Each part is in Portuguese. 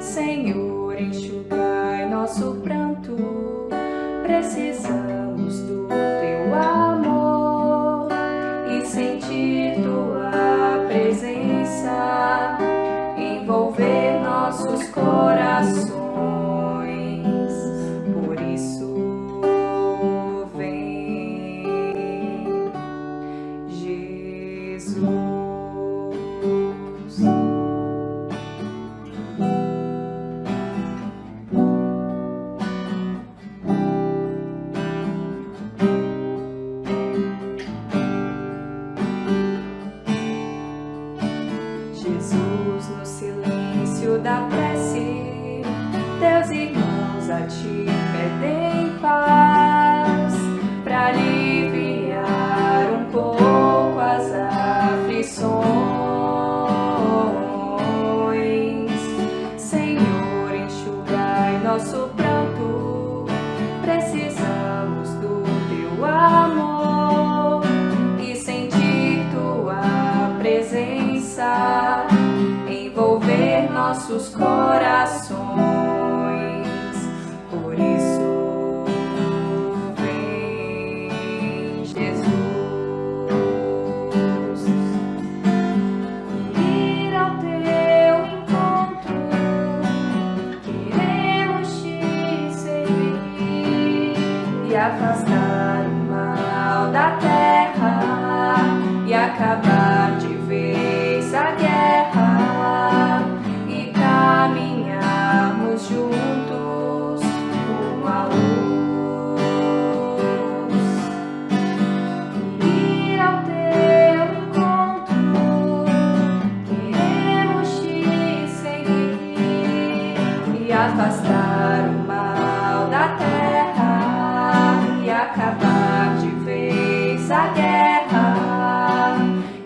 Senhor, enxugai nosso pranto, precisamos do teu amor e sentir tua presença, envolver nossos corações. Por isso, vem, Jesus. Jesus, no silêncio da prece, teus irmãos a ti pedem paz, para aliviar um pouco as aflições. Senhor, enxugai nosso pranto, precisamos do teu amor e sentir tua presença, envolver nossos corações. Por isso, vem, Jesus. Ir ao teu encontro, queremos te servir e afastar o mal da terra e acabar de vez a guerra e caminharmos juntos rumo à luz. Ir ao teu encontro, queremos te seguir e afastar o mal da terra e acabar de vez a guerra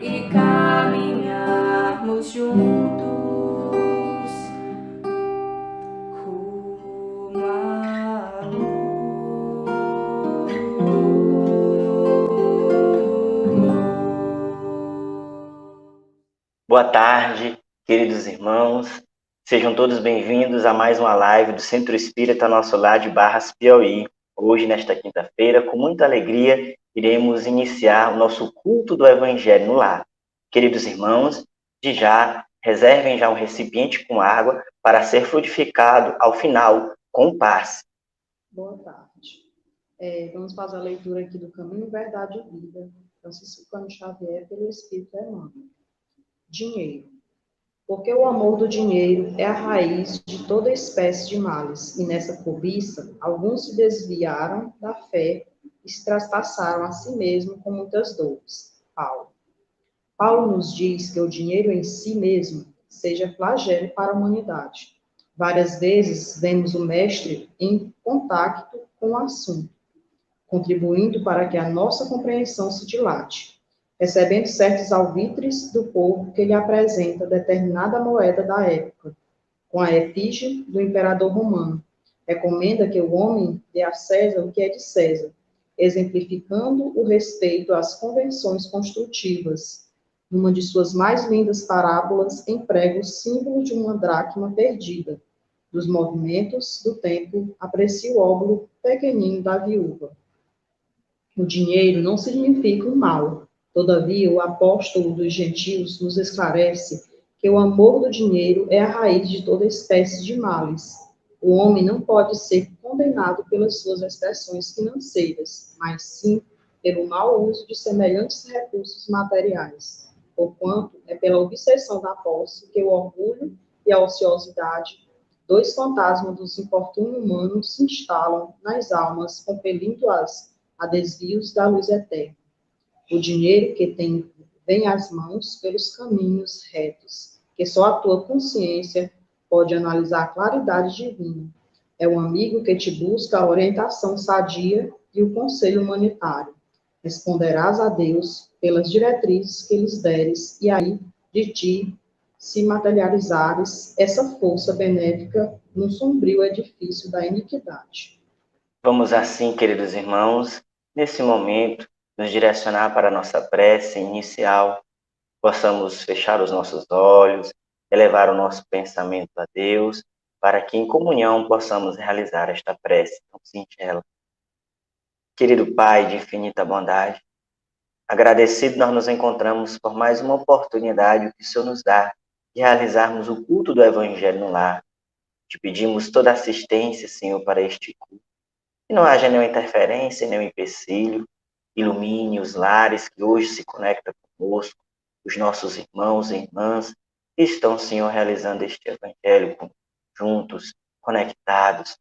e caminharmos juntos rumo à luz. Boa tarde, queridos irmãos. Sejam todos bem-vindos a mais uma live do Centro Espírita Nosso Lar de Barras, Piauí. Hoje, nesta quinta-feira, com muita alegria, iremos iniciar o nosso culto do Evangelho no lar. Queridos irmãos, de já, reservem já um recipiente com água para ser frutificado ao final com o passe. Boa tarde. Vamos fazer a leitura aqui do Caminho, Verdade e Vida, Francisco Cândido Xavier, pelo Espírito Emmanuel. Dinheiro. Porque o amor do dinheiro é a raiz de toda espécie de males, e nessa cobiça, alguns se desviaram da fé e se traspassaram a si mesmo com muitas dores. Paulo nos diz que o dinheiro em si mesmo seja flagelo para a humanidade. Várias vezes vemos o mestre em contato com o assunto, contribuindo para que a nossa compreensão se dilate, recebendo certos alvitres do povo que lhe apresenta determinada moeda da época, com a efígie do imperador romano. Recomenda que o homem dê a César o que é de César, exemplificando o respeito às convenções construtivas. Numa de suas mais lindas parábolas, emprega o símbolo de uma dracma perdida. Dos movimentos do tempo, aprecia o óbolo pequenino da viúva. O dinheiro não significa o mal. Todavia, o apóstolo dos gentios nos esclarece que o amor do dinheiro é a raiz de toda espécie de males. O homem não pode ser condenado pelas suas expressões financeiras, mas sim pelo mau uso de semelhantes recursos materiais, porquanto é pela obsessão da posse que o orgulho e a ociosidade, dois fantasmas dos infortúnios humanos, se instalam nas almas, compelindo-as a desvios da luz eterna. O dinheiro que vem às mãos pelos caminhos retos, que só a tua consciência pode analisar a claridade divina. É o amigo que te busca a orientação sadia e o conselho humanitário. Responderás a Deus pelas diretrizes que lhes deres, e aí de ti se materializares essa força benéfica num sombrio edifício da iniquidade. Vamos assim, queridos irmãos, nesse momento, nos direcionar para a nossa prece inicial, possamos fechar os nossos olhos, elevar o nosso pensamento a Deus, para que em comunhão possamos realizar esta prece tão singela. Querido Pai de infinita bondade, agradecido nós nos encontramos por mais uma oportunidade que o Senhor nos dá de realizarmos o culto do Evangelho no lar. Te pedimos toda assistência, Senhor, para este culto. Que não haja nenhuma interferência, nenhum empecilho. Ilumine os lares que hoje se conectam conosco, os nossos irmãos e irmãs que estão, Senhor, realizando este Evangelho juntos, conectados,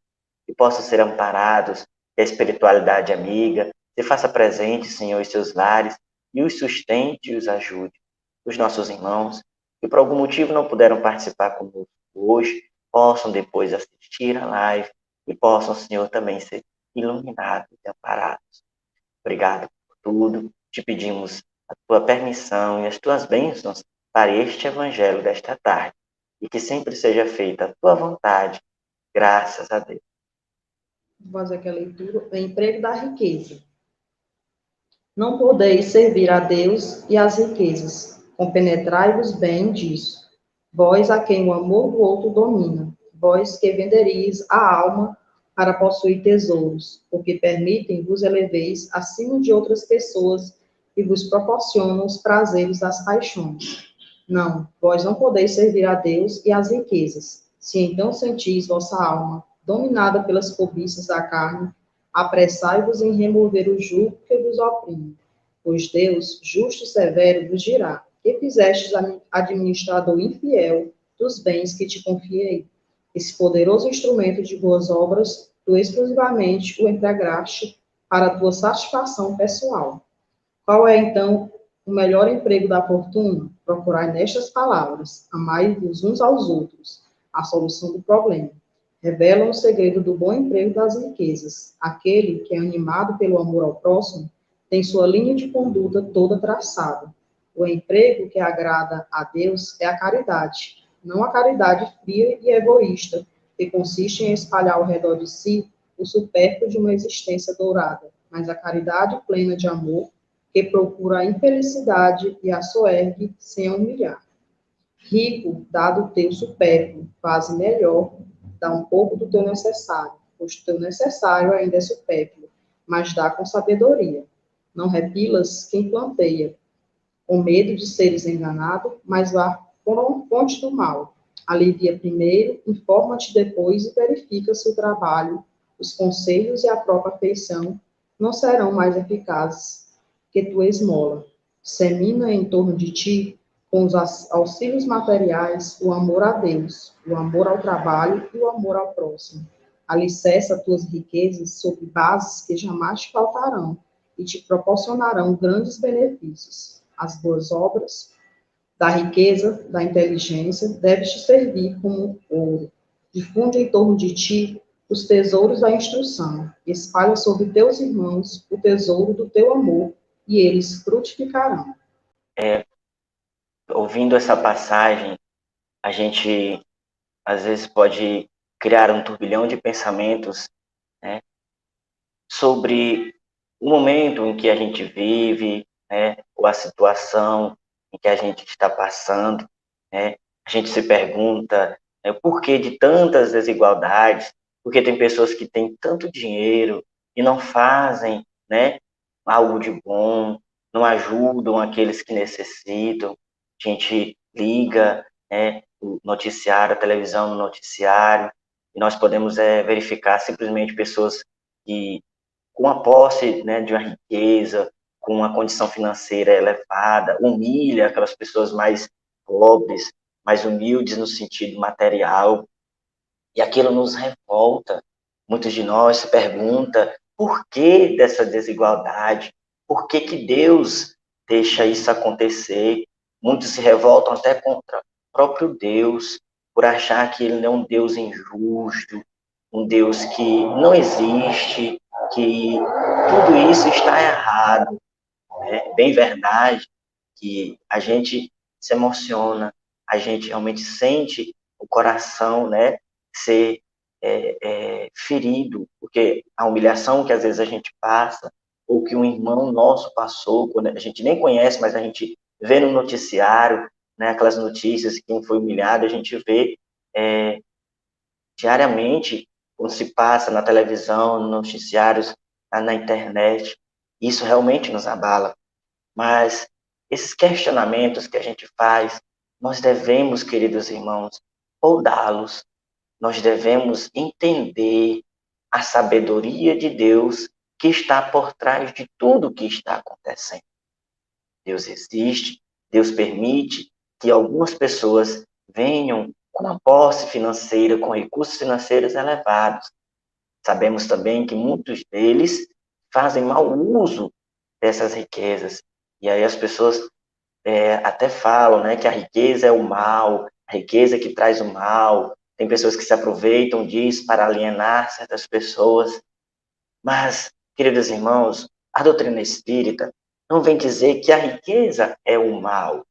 que possam ser amparados, que a espiritualidade amiga se faça presente, Senhor, em seus lares e os sustente e os ajude. Os nossos irmãos que por algum motivo não puderam participar conosco hoje, possam depois assistir a live e possam, Senhor, também ser iluminados e amparados. Obrigado por tudo. Te pedimos a tua permissão e as tuas bênçãos para este evangelho desta tarde e que sempre seja feita a tua vontade, graças a Deus. Vou fazer aqui a leitura. O emprego da riqueza. Não podeis servir a Deus e às riquezas. Compenetrai-vos bem disso. Vós a quem o amor do outro domina. Vós que venderíeis a alma para possuir tesouros, porque permitem vos eleveis acima de outras pessoas e vos proporcionam os prazeres das paixões. Não, vós não podeis servir a Deus e às riquezas. Se então sentis vossa alma dominada pelas cobiças da carne, apressai-vos em remover o jugo que vos oprime. Pois Deus, justo e severo, vos dirá: que fizestes administrador infiel dos bens que te confiei? Esse poderoso instrumento de boas obras, tu exclusivamente o empregaste para a tua satisfação pessoal. Qual é, então, o melhor emprego da fortuna? Procurai nestas palavras: amai-vos uns aos outros, a solução do problema. Revelam o segredo do bom emprego das riquezas. Aquele que é animado pelo amor ao próximo tem sua linha de conduta toda traçada. O emprego que agrada a Deus é a caridade, não a caridade fria e egoísta, que consiste em espalhar ao redor de si o supérfluo de uma existência dourada, mas a caridade plena de amor, que procura a infelicidade e a soergue sem a humilhar. Rico, dado o teu supérfluo, faze melhor, dá um pouco do teu necessário, pois o teu necessário ainda é supérfluo, mas dá com sabedoria. Não repilas quem planteia, com medo de seres enganado, mas vá por uma fonte do mal. Alivia primeiro, informa-te depois e verifica se o trabalho, os conselhos e a própria afeição não serão mais eficazes que tua esmola. Semina em torno de ti, com os auxílios materiais, o amor a Deus, o amor ao trabalho e o amor ao próximo. Alicerça tuas riquezas sobre bases que jamais te faltarão e te proporcionarão grandes benefícios. As boas obras da riqueza, da inteligência, devem te servir como ouro. Difunde em torno de ti os tesouros da instrução. Espalha sobre teus irmãos o tesouro do teu amor, e eles frutificarão. Ouvindo essa passagem, a gente às vezes pode criar um turbilhão de pensamentos, né, sobre o momento em que a gente vive, né, ou a situação em que a gente está passando, né? A gente se pergunta, né, o porquê de tantas desigualdades, porque tem pessoas que têm tanto dinheiro e não fazem, né, algo de bom, não ajudam aqueles que necessitam. A gente liga, né, o noticiário, a televisão no noticiário, e nós podemos verificar simplesmente pessoas que, com a posse, né, de uma riqueza, com uma condição financeira elevada, humilha aquelas pessoas mais pobres, mais humildes no sentido material, e aquilo nos revolta. Muitos de nós se perguntam por que dessa desigualdade, por que que Deus deixa isso acontecer. Muitos se revoltam até contra o próprio Deus, por achar que ele é um Deus injusto, um Deus que não existe, que tudo isso está errado. É bem verdade que a gente se emociona, a gente realmente sente o coração, né, ser ferido, porque a humilhação que às vezes a gente passa, ou que um irmão nosso passou, quando a gente nem conhece, mas a gente vê no noticiário, né, aquelas notícias que quem foi humilhado, a gente vê diariamente, quando se passa na televisão, nos noticiários, na internet. Isso realmente nos abala. Mas esses questionamentos que a gente faz, nós devemos, queridos irmãos, podá-los. Nós devemos entender a sabedoria de Deus que está por trás de tudo o que está acontecendo. Deus existe, Deus permite que algumas pessoas venham com a posse financeira, com recursos financeiros elevados. Sabemos também que muitos deles fazem mau uso dessas riquezas. E aí as pessoas até falam, né, que a riqueza é o mal, a riqueza que traz o mal. Tem pessoas que se aproveitam disso para alienar certas pessoas. Mas, queridos irmãos, a doutrina espírita não vem dizer que a riqueza é o mal.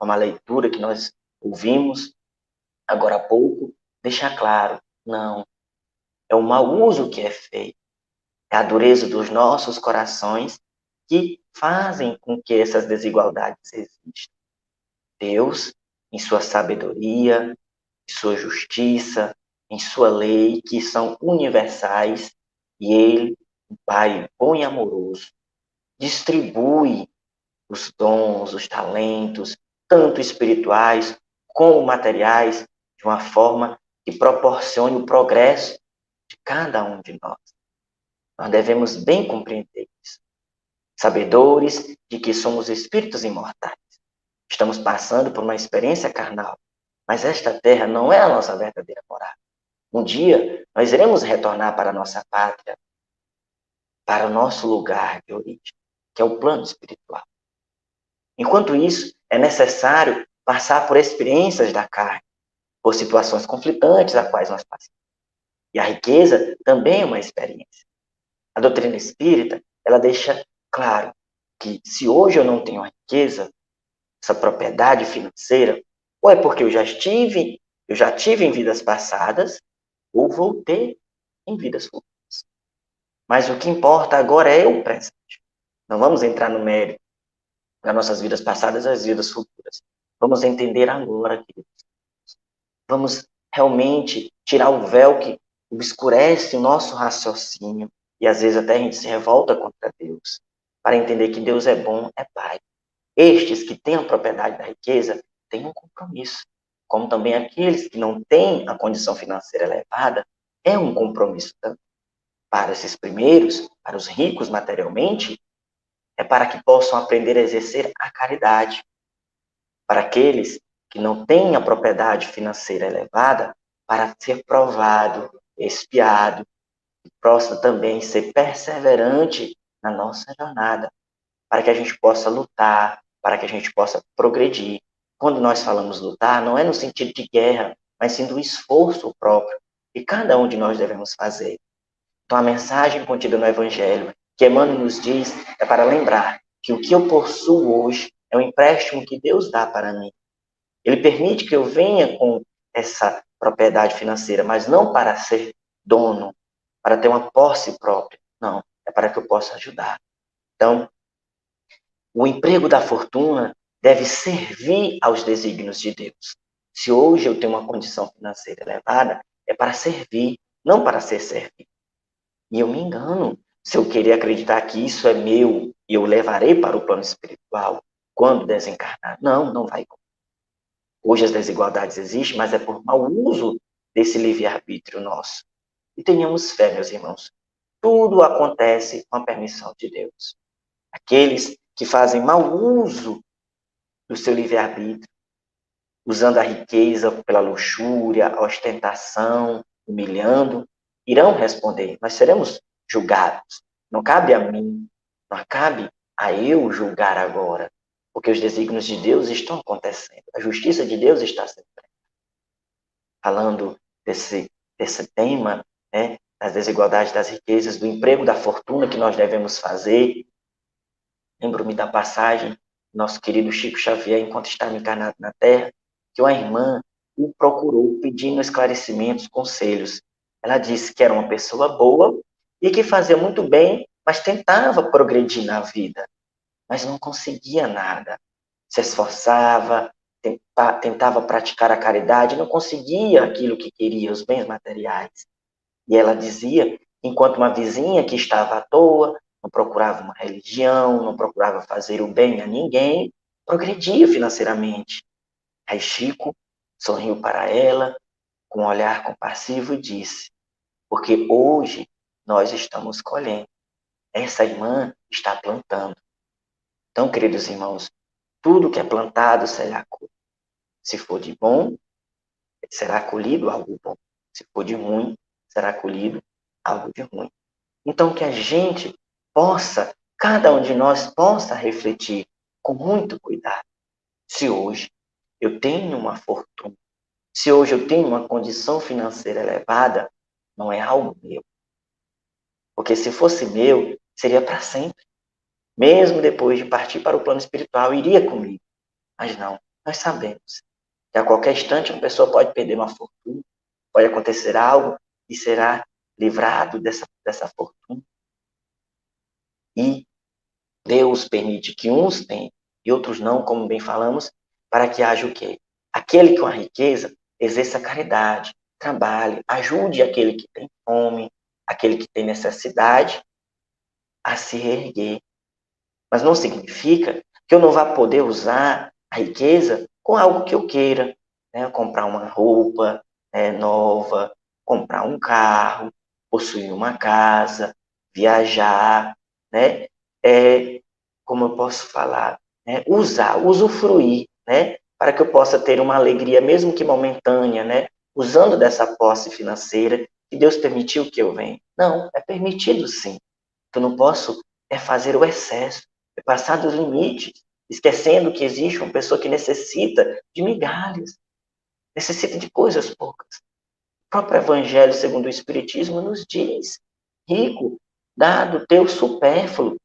Uma leitura que nós ouvimos agora há pouco deixa claro, não. É o mau uso que é feito. É a dureza dos nossos corações que fazem com que essas desigualdades existam. Deus, em sua sabedoria, em sua justiça, em sua lei, que são universais, e Ele, um Pai bom e amoroso, distribui os dons, os talentos, tanto espirituais como materiais, de uma forma que proporcione o progresso de cada um de nós. Nós devemos bem compreender isso, sabedores de que somos espíritos imortais. Estamos passando por uma experiência carnal, mas esta terra não é a nossa verdadeira morada. Um dia, nós iremos retornar para a nossa pátria, para o nosso lugar de origem, que é o plano espiritual. Enquanto isso, é necessário passar por experiências da carne, por situações conflitantes a quais nós passamos. E a riqueza também é uma experiência. A doutrina espírita, ela deixa claro que se hoje eu não tenho a riqueza, essa propriedade financeira, ou é porque eu já tive em vidas passadas, ou vou ter em vidas futuras. Mas o que importa agora é o presente. Não vamos entrar no mérito das nossas vidas passadas e das vidas futuras. Vamos entender agora, queridos. Vamos realmente tirar o véu que obscurece o nosso raciocínio e às vezes até a gente se revolta contra Deus, para entender que Deus é bom, é Pai. Estes que têm a propriedade da riqueza têm um compromisso, como também aqueles que não têm a condição financeira elevada, é um compromisso também. Para esses primeiros, para os ricos materialmente, é para que possam aprender a exercer a caridade. Para aqueles que não têm a propriedade financeira elevada, para ser provado, expiado, e possa também ser perseverante na nossa jornada, para que a gente possa lutar, para que a gente possa progredir. Quando nós falamos lutar, não é no sentido de guerra, mas sim do esforço próprio que cada um de nós devemos fazer. Então, a mensagem contida no Evangelho, que Emmanuel nos diz, é para lembrar que o que eu possuo hoje é um empréstimo que Deus dá para mim. Ele permite que eu venha com essa propriedade financeira, mas não para ser dono, para ter uma posse própria. Não, é para que eu possa ajudar. Então, o emprego da fortuna deve servir aos desígnios de Deus. Se hoje eu tenho uma condição financeira elevada, é para servir, não para ser servido. E eu me engano se eu querer acreditar que isso é meu e eu levarei para o plano espiritual quando desencarnar. Não, não vai. Hoje as desigualdades existem, mas é por mau uso desse livre-arbítrio nosso. E tenhamos fé, meus irmãos. Tudo acontece com a permissão de Deus. Aqueles que fazem mau uso do seu livre-arbítrio, usando a riqueza pela luxúria, a ostentação, humilhando, irão responder. Nós seremos julgados. Não cabe a mim, não cabe a eu julgar agora, porque os desígnios de Deus estão acontecendo. A justiça de Deus está sendo feita. Falando desse tema, né, das desigualdades das riquezas, do emprego da fortuna que nós devemos fazer. Lembro-me da passagem do nosso querido Chico Xavier, enquanto estava encarnado na Terra, que uma irmã o procurou pedindo esclarecimentos, conselhos. Ela disse que era uma pessoa boa e que fazia muito bem, mas tentava progredir na vida, mas não conseguia nada. se esforçava, tentava praticar a caridade, não conseguia aquilo que queria, os bens materiais. E ela dizia, enquanto uma vizinha que estava à toa, não procurava uma religião, não procurava fazer o bem a ninguém, progredia financeiramente. Aí Chico sorriu para ela, com um olhar compassivo, e disse: porque hoje nós estamos colhendo, essa irmã está plantando. Então, queridos irmãos, tudo que é plantado será colhido. Se for de bom, será colhido algo bom. Se for de ruim, será colhido algo de ruim. Então, que a gente possa, cada um de nós possa refletir com muito cuidado. Se hoje eu tenho uma fortuna, se hoje eu tenho uma condição financeira elevada, não é algo meu. Porque se fosse meu, seria para sempre. Mesmo depois de partir para o plano espiritual, iria comigo. Mas não, nós sabemos que a qualquer instante uma pessoa pode perder uma fortuna, pode acontecer algo e será livrado dessa fortuna. E Deus permite que uns tenham e outros não, como bem falamos, para que haja o quê? Aquele com a riqueza exerça caridade, trabalhe, ajude aquele que tem fome, aquele que tem necessidade a se reerguer. Mas não significa que eu não vá poder usar a riqueza com algo que eu queira, né? Comprar uma roupa nova, comprar um carro, possuir uma casa, viajar, né? Como eu posso falar, né? Usufruir, né? Para que eu possa ter uma alegria, mesmo que momentânea, né? Usando dessa posse financeira que Deus permitiu que eu venha. Não, é permitido sim. Eu não posso fazer o excesso, passar dos limites, esquecendo que existe uma pessoa que necessita de migalhas, necessita de coisas poucas. O próprio Evangelho, segundo o Espiritismo, nos diz: rico, dá do teu supérfluo,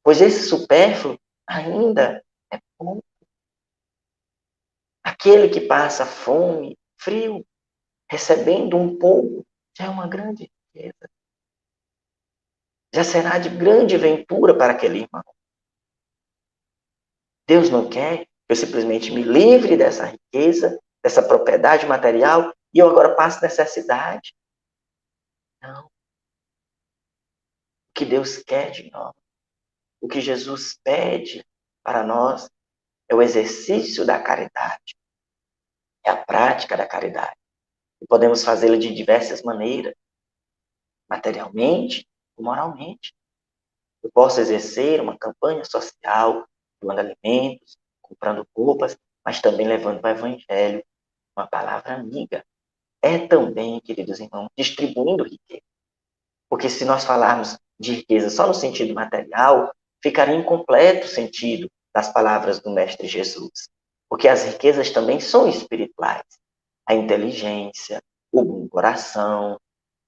pois esse supérfluo ainda é pouco. Aquele que passa fome, frio, recebendo um pouco, já é uma grande riqueza. Já será de grande ventura para aquele irmão. Deus não quer que eu simplesmente me livre dessa riqueza, dessa propriedade material, e eu agora passo necessidade. Não. O que Deus quer de nós, o que Jesus pede para nós, é o exercício da caridade, é a prática da caridade. E podemos fazê-la de diversas maneiras, materialmente ou moralmente. Eu posso exercer uma campanha social, doando alimentos, comprando roupas, mas também levando o Evangelho, uma palavra amiga. É também, queridos irmãos, distribuindo riqueza. Porque se nós falarmos de riqueza só no sentido material, ficaria incompleto o sentido das palavras do Mestre Jesus. Porque as riquezas também são espirituais. A inteligência, o bom coração,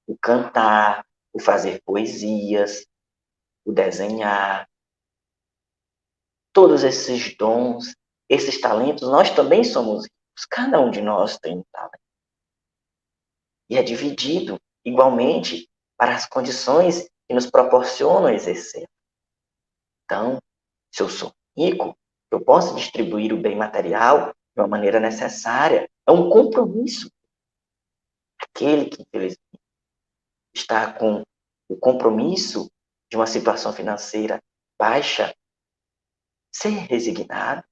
o cantar, o fazer poesias, o desenhar. Todos esses dons, esses talentos, nós também somos ricos. Cada um de nós tem um talento. E é dividido igualmente para as condições que nos proporcionam exercer. Então, se eu sou rico, eu posso distribuir o bem material de uma maneira necessária. É um compromisso. Aquele que, infelizmente, está com o compromisso de uma situação financeira baixa, ser resignado,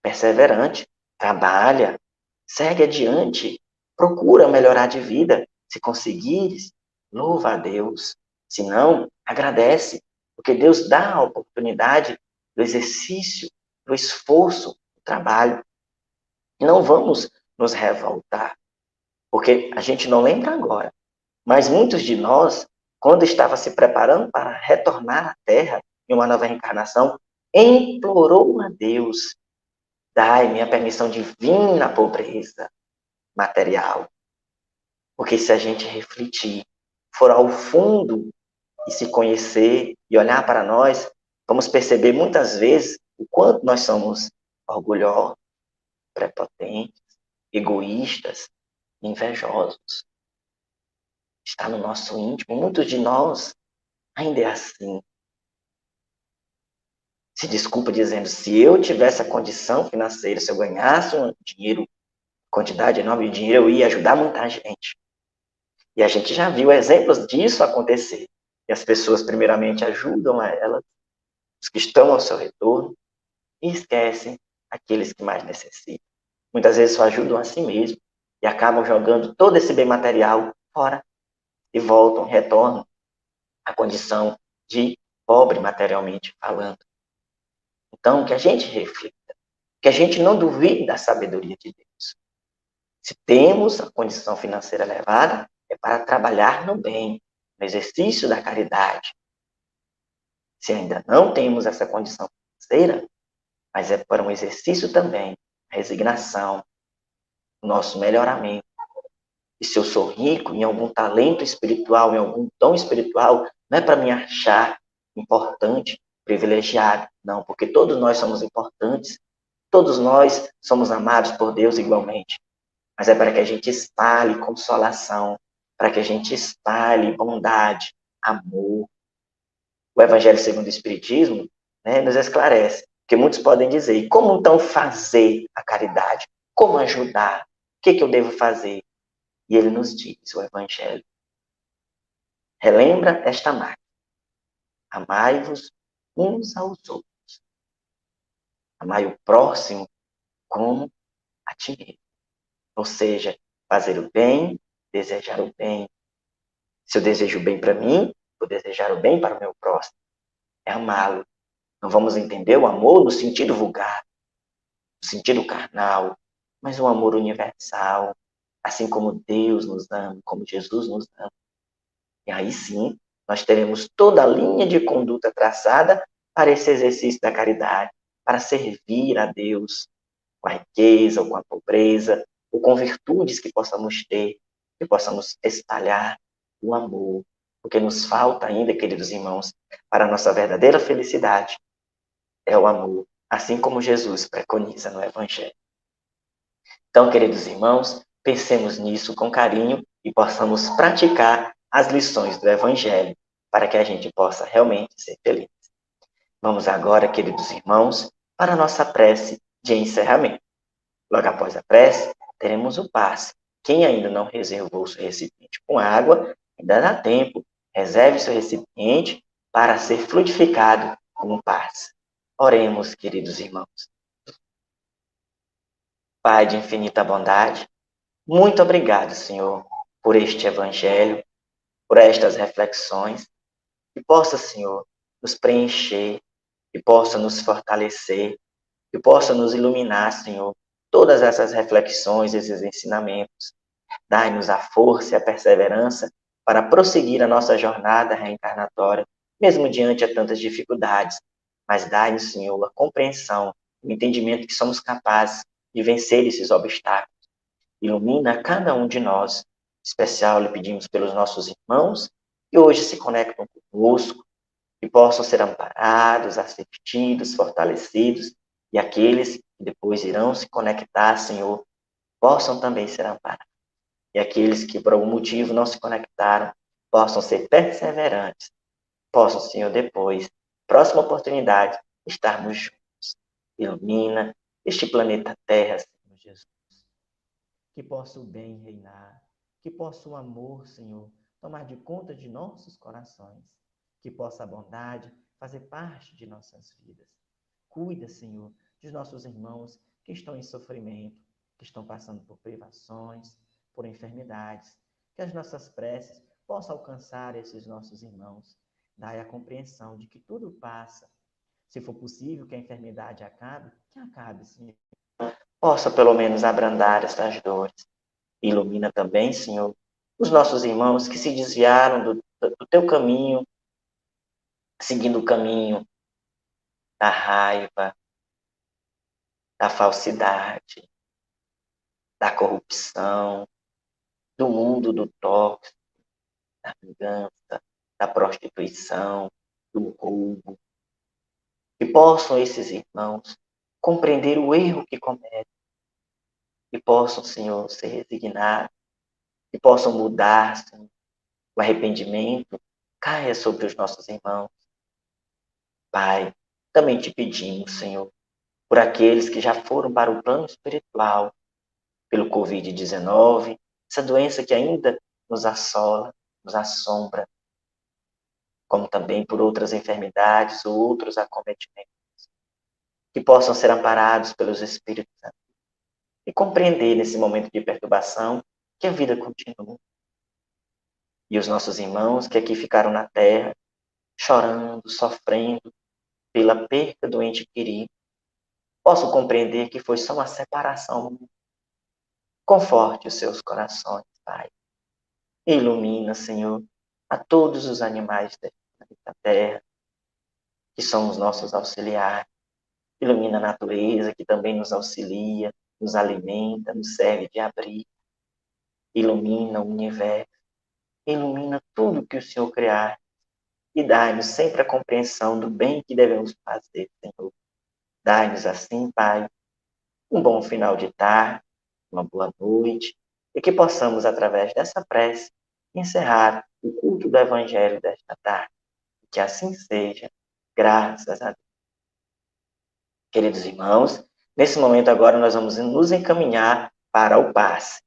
perseverante, trabalha, segue adiante, procura melhorar de vida. Se conseguires, louva a Deus. Se não, agradece, porque Deus dá a oportunidade do exercício, do esforço, do trabalho. E não vamos nos revoltar, porque a gente não lembra agora, mas muitos de nós, quando estava se preparando para retornar à Terra em uma nova reencarnação, implorou a Deus: dai-me a permissão de vir na pobreza material. Porque se a gente refletir, for ao fundo e se conhecer e olhar para nós, vamos perceber muitas vezes o quanto nós somos orgulhosos, prepotentes, egoístas, invejosos. Está no nosso íntimo. Muitos de nós ainda é assim. se desculpa dizendo, se eu tivesse a condição financeira, se eu ganhasse um dinheiro, quantidade enorme de dinheiro, eu ia ajudar muita gente. E a gente já viu exemplos disso acontecer. E as pessoas, primeiramente, ajudam a elas, os que estão ao seu retorno, e esquecem aqueles que mais necessitam. Muitas vezes só ajudam a si mesmo e acabam jogando todo esse bem material fora e voltam, retornam à condição de pobre materialmente falando. Então, que a gente reflita, que a gente não duvide da sabedoria de Deus. Se temos a condição financeira elevada, é para trabalhar no bem, no exercício da caridade. Se ainda não temos essa condição financeira, mas é para um exercício também, a resignação, o nosso melhoramento. E se eu sou rico em algum talento espiritual, em algum dom espiritual, não é para me achar importante, privilegiado, não, porque todos nós somos importantes, todos nós somos amados por Deus igualmente, mas é para que a gente espalhe consolação, para que a gente espalhe bondade, amor. O Evangelho segundo o Espiritismo, né, nos esclarece, porque muitos podem dizer, e como então fazer a caridade? Como ajudar? O que eu devo fazer? E ele nos diz, o Evangelho, relembra esta máxima, amai-vos uns aos outros, amai o próximo como a ti mesmo. Ou seja, fazer o bem, desejar o bem. Se eu desejo o bem para mim, vou desejar o bem para o meu próximo. É amá-lo. Não vamos entender o amor no sentido vulgar, no sentido carnal, mas o amor universal, assim como Deus nos ama, como Jesus nos ama. E aí sim, nós teremos toda a linha de conduta traçada para esse exercício da caridade, para servir a Deus com a riqueza ou com a pobreza, ou com virtudes que possamos ter, que possamos espalhar o amor. Porque nos falta ainda, queridos irmãos, para a nossa verdadeira felicidade, é o amor, assim como Jesus preconiza no Evangelho. Então, queridos irmãos, pensemos nisso com carinho e possamos praticar as lições do Evangelho para que a gente possa realmente ser feliz. Vamos agora, queridos irmãos, para a nossa prece de encerramento. Logo após a prece, teremos o passe. Quem ainda não reservou seu recipiente com água, ainda dá tempo. Reserve seu recipiente para ser fluidificado com o passe. Oremos, queridos irmãos. Pai de infinita bondade, muito obrigado, Senhor, por este evangelho, por estas reflexões, que possa, Senhor, nos preencher, que possa nos fortalecer, que possa nos iluminar, Senhor, todas essas reflexões, esses ensinamentos. Dai-nos a força e a perseverança para prosseguir a nossa jornada reencarnatória, mesmo diante de tantas dificuldades. Mas dai-nos, Senhor, a compreensão, o entendimento que somos capazes de vencer esses obstáculos. Ilumina cada um de nós. Em especial, lhe pedimos pelos nossos irmãos que hoje se conectam conosco, que possam ser amparados, assistidos, fortalecidos, e aqueles que depois irão se conectar, Senhor, possam também ser amparados. E aqueles que por algum motivo não se conectaram, possam ser perseverantes, possam, Senhor, depois, próxima oportunidade, estarmos juntos. Ilumina este planeta Terra, Senhor Jesus. Que possa o bem reinar, que possa o amor, Senhor, tomar de conta de nossos corações, que possa a bondade fazer parte de nossas vidas. Cuida, Senhor, dos nossos irmãos que estão em sofrimento, que estão passando por privações, por enfermidades, que as nossas preces possam alcançar esses nossos irmãos. Dai a compreensão de que tudo passa. Se for possível que a enfermidade acabe, que acabe, Senhor. Possa pelo menos abrandar estas dores. Ilumina também, Senhor, os nossos irmãos que se desviaram do teu caminho, seguindo o caminho da raiva, da falsidade, da corrupção, do mundo do tóxico, da vingança, da prostituição, do roubo. Que possam esses irmãos compreender o erro que cometem, que possam, Senhor, se resignar, que possam mudar, Senhor. O arrependimento caia sobre os nossos irmãos. Pai, Também te pedimos, Senhor, por aqueles que já foram para o plano espiritual, pelo Covid-19, essa doença que ainda nos assola, nos assombra, como também por outras enfermidades ou outros acometimentos, que possam ser amparados pelos Espíritos Santos e compreender nesse momento de perturbação que a vida continua. E os nossos irmãos que aqui ficaram na terra, chorando, sofrendo pela perda do ente querido, possam compreender que foi só uma separação. Conforte os seus corações, Pai. Ilumina, Senhor, a todos os animais da terra, que são os nossos auxiliares. Ilumina a natureza, que também nos auxilia, nos alimenta, nos serve de abrigo. Ilumina o universo. Ilumina tudo que o Senhor criar. E dai-nos sempre a compreensão do bem que devemos fazer, Senhor. Dai-nos assim, Pai, um bom final de tarde, uma boa noite, e que possamos, através dessa prece, encerrar o culto do Evangelho desta tarde. Que assim seja, graças a Deus. Queridos irmãos, nesse momento agora nós vamos nos encaminhar para o passe.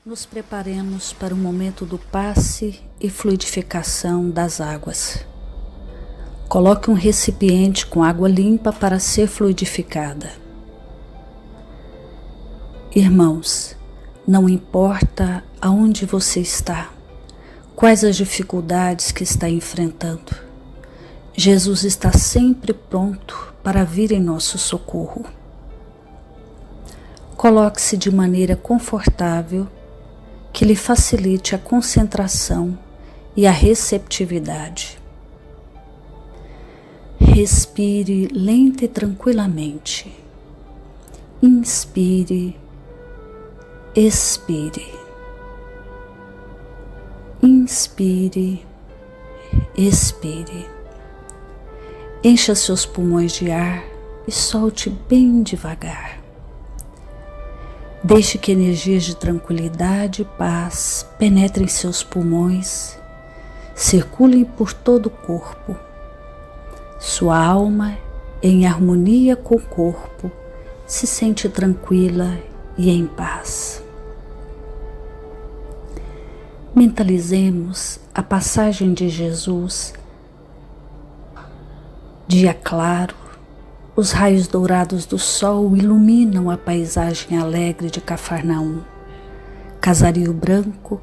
Nos preparemos para o momento do passe e fluidificação das águas. Coloque um recipiente com água limpa para ser fluidificada. Irmãos, não importa aonde você está, quais as dificuldades que está enfrentando, Jesus está sempre pronto para vir em nosso socorro. Coloque-se de maneira confortável, que lhe facilite a concentração e a receptividade. Respire lenta e tranquilamente. Inspire, expire. Inspire, expire. Encha seus pulmões de ar e solte bem devagar. Deixe que energias de tranquilidade e paz penetrem seus pulmões, circulem por todo o corpo. Sua alma, em harmonia com o corpo, se sente tranquila e em paz. Mentalizemos a passagem de Jesus. Dia claro, os raios dourados do sol iluminam a paisagem alegre de Cafarnaum. Casario branco,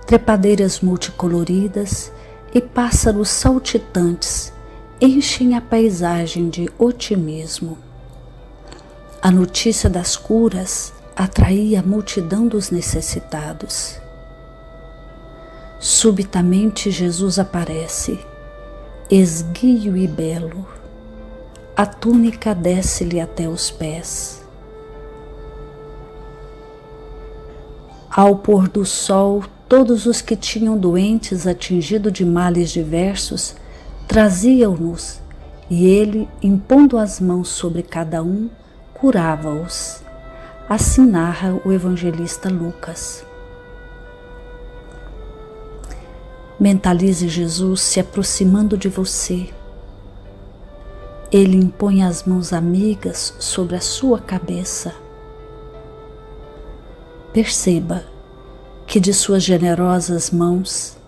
trepadeiras multicoloridas e pássaros saltitantes enchem a paisagem de otimismo. A notícia das curas atraía a multidão dos necessitados. Subitamente Jesus aparece, esguio e belo. A túnica desce-lhe até os pés. Ao pôr do sol, todos os que tinham doentes atingidos de males diversos traziam-nos, e ele, impondo as mãos sobre cada um, curava-os. Assim narra o evangelista Lucas. Mentalize Jesus se aproximando de você. Ele impõe as mãos amigas sobre a sua cabeça. Perceba que de suas generosas mãos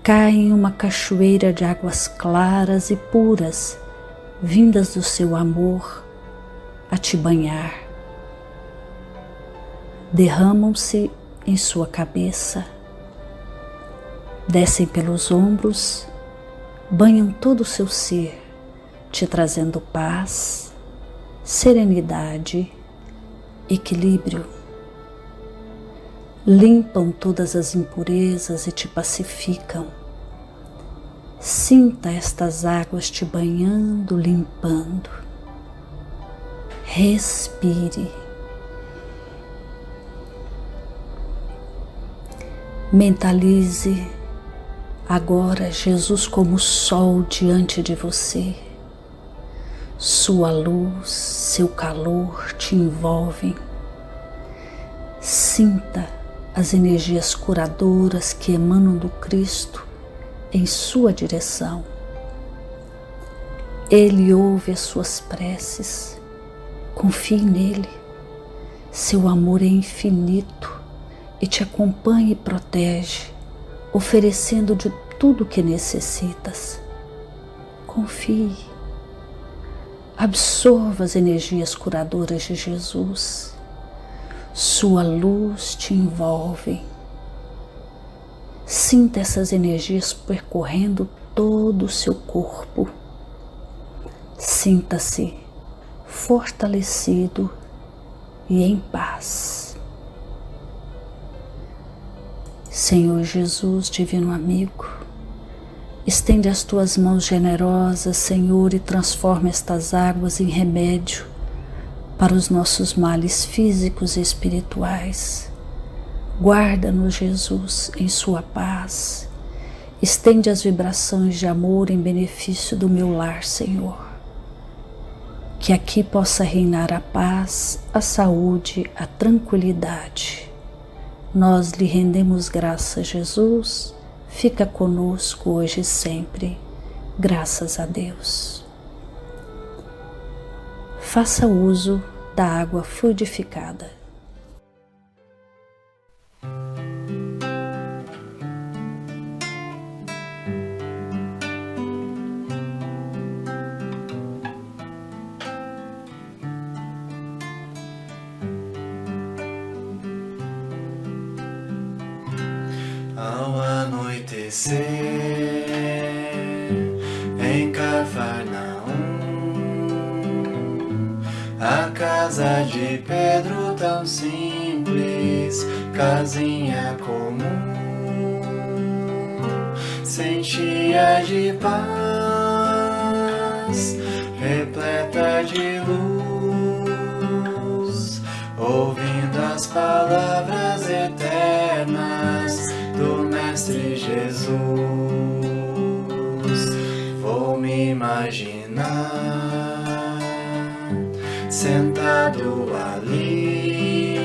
cai uma cachoeira de águas claras e puras, vindas do seu amor a te banhar. Derramam-se em sua cabeça, descem pelos ombros, banham todo o seu ser, te trazendo paz, serenidade, equilíbrio. Limpam todas as impurezas e te pacificam. Sinta estas águas te banhando, limpando. Respire. Mentalize agora Jesus como sol diante de você. Sua luz, seu calor te envolvem. Sinta as energias curadoras que emanam do Cristo em sua direção. Ele ouve as suas preces. Confie nele. Seu amor é infinito e te acompanha e protege, oferecendo de tudo o que necessitas. Confie. Absorva as energias curadoras de Jesus. Sua luz te envolve. Sinta essas energias percorrendo todo o seu corpo. Sinta-se fortalecido e em paz. Senhor Jesus, divino amigo, estende as tuas mãos generosas, Senhor, e transforma estas águas em remédio para os nossos males físicos e espirituais. Guarda-nos, Jesus, em sua paz. Estende as vibrações de amor em benefício do meu lar, Senhor. Que aqui possa reinar a paz, a saúde, a tranquilidade. Nós lhe rendemos graças, Jesus. Fica conosco hoje e sempre. Graças a Deus. Faça uso da água fluidificada. Ao anoitecer em Cafarnaum, a casa de Pedro tão simples, casinha comum, sentia de paz, repleta de luz, ouvindo as palavras eternas do Mestre Jesus. Vou me imaginar sentado ali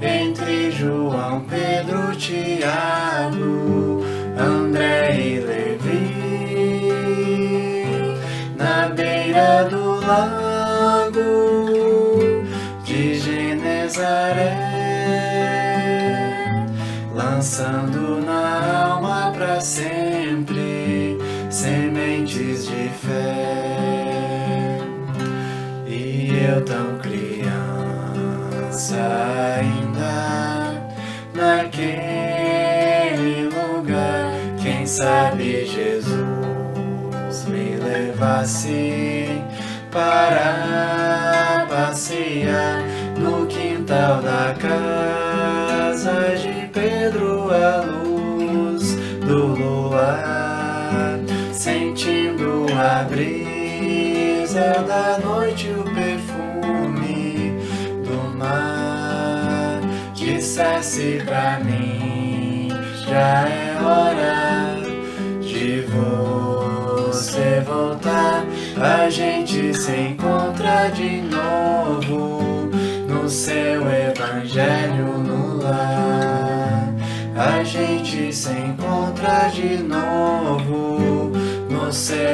entre João, Pedro, Tiago, André e Levi, na beira do lago de Genezaré, lançando na alma para sempre sementes de fé. E eu tão criança ainda naquele lugar, quem sabe Jesus me levasse para passear no quintal da casa de Pedro, a luz do luar, sentindo a brisa da noite, o perfume do mar. Dissesse pra mim, já é hora de você voltar. A gente se encontra de novo no seu evangelho no lar. A gente se encontra de novo no seu